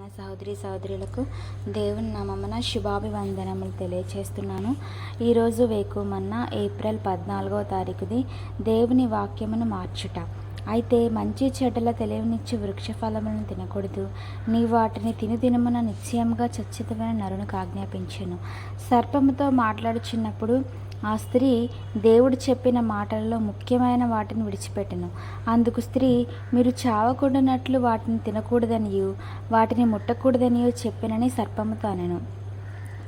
ప్రియమైన సహోదరులకు దేవుని నామమున శుభాభివందనములు తెలియచేస్తున్నాను. ఈరోజు వేకుమన్న ఏప్రిల్ 14వ తారీఖుది దేవుని వాక్యమును మార్చుట. అయితే మంచి చెడ్డల తెలివినిచ్చి వృక్ష ఫలములను తినకూడదు, నీ వాటిని తినుదినమున నిశ్చయముగా చచ్చితమైన నరునికి ఆజ్ఞాపించెను. సర్పముతో మాట్లాడుచున్నప్పుడు ఆ స్త్రీ దేవుడు చెప్పిన మాటలలో ముఖ్యమైన వాటిని విడిచిపెట్టెను. అందుకు స్త్రీ, మీరు చావకుండానట్లు వాటిని తినకూడదనియు వాటిని ముట్టకూడదనియు చెప్పినని సర్పముతో అనెను.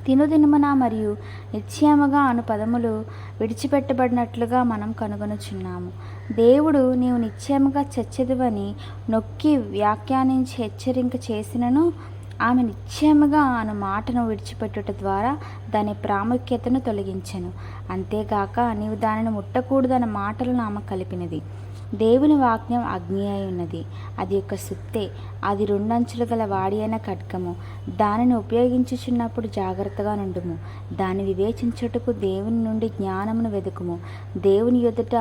తినుదినమున మరియు నిశ్చయముగా అను పదములు విడిచిపెట్టబడినట్లుగా మనం కనుగొనుచున్నాము. దేవుడు నీవు నిశ్చయముగా చచ్చెదవని నొక్కి వ్యాఖ్యానించి హెచ్చరిక చేసినను ఆమె నిశ్చయముగా అను మాటను విడిచిపెట్టుట ద్వారా దాని ప్రాముఖ్యతను తొలగించెను. అంతేగాక నీవు దానిని ముట్టకూడదన్న మాటలను ఆమె కలిపినది. దేవుని వాక్యం అగ్ని అయి ఉన్నది, అది యొక్క సుత్తే, అది 2 అంచులు గల వాడి అయిన ఖడ్గము. దానిని ఉపయోగించుచున్నప్పుడు జాగ్రత్తగా నుండుము. దాన్ని వివేచించుటకు దేవుని నుండి జ్ఞానమును వెదుకుము. దేవుని ఎదుట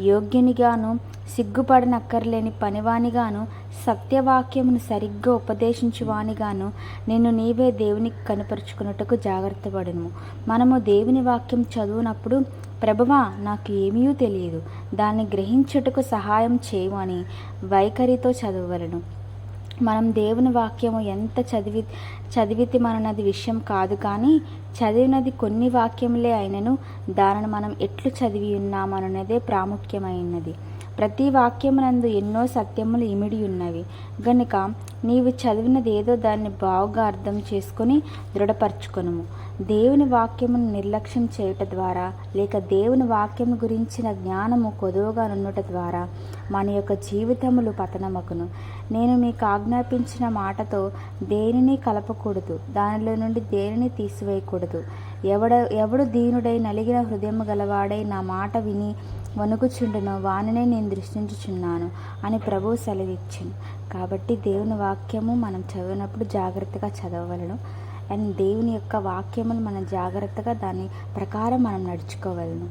యోగ్యునిగాను సిగ్గుపడనక్కర్లేని పనివానిగాను సత్యవాక్యమును సరిగ్గా ఉపదేశించువానిగాను నిన్ను నీవే దేవునికి కనుపరుచుకున్నట్టుకు జాగ్రత్త పడును. మనము దేవుని వాక్యం చదువునప్పుడు ప్రభువా నాకు ఏమీ తెలియదు, దాన్ని గ్రహించుటకు సహాయం చేయు అని వైఖరితో చదవవలను. మనం దేవుని వాక్యము ఎంత చదివితే మనది విషయం కాదు, కానీ చదివినది కొన్ని వాక్యములే అయినను దానిని మనం ఎట్లు చదివి ఉన్నామన్నదే ప్రాముఖ్యమైనది. ప్రతి వాక్యమునందు ఎన్నో సత్యములు ఇమిడి ఉన్నవి గనుక నీవు చదివినది ఏదో దాన్ని బాగా అర్థం చేసుకొని దృఢపరచుకొనుము. దేవుని వాక్యమును నిర్లక్ష్యం చేయుట ద్వారా లేక దేవుని వాక్యము గురించిన జ్ఞానము కొదువుగా నుండుట ద్వారా మన యొక్క జీవితములు పతనమగును. నేను మీకు ఆజ్ఞాపించిన మాటతో దేనిని కలపకూడదు, దానిలో నుండి దేనిని తీసివేయకూడదు. ఎవడు దీనుడై నలిగిన హృదయము గలవాడై నా మాట విని వణుకుచుండునో వానినే నేను దృష్టించుచున్నాను అని ప్రభువు సెలవిచ్చాను. కాబట్టి దేవుని వాక్యము మనం చదివినప్పుడు జాగ్రత్తగా చదవవలను. అండ్ దేవుని యొక్క వాక్యములు మనం జాగ్రత్తగా దాని ప్రకారం మనం నడుచుకోవలను.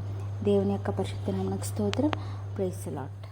దేవుని యొక్క పరిశుద్ధ నామమునకు స్తోత్రం. Praise the lord.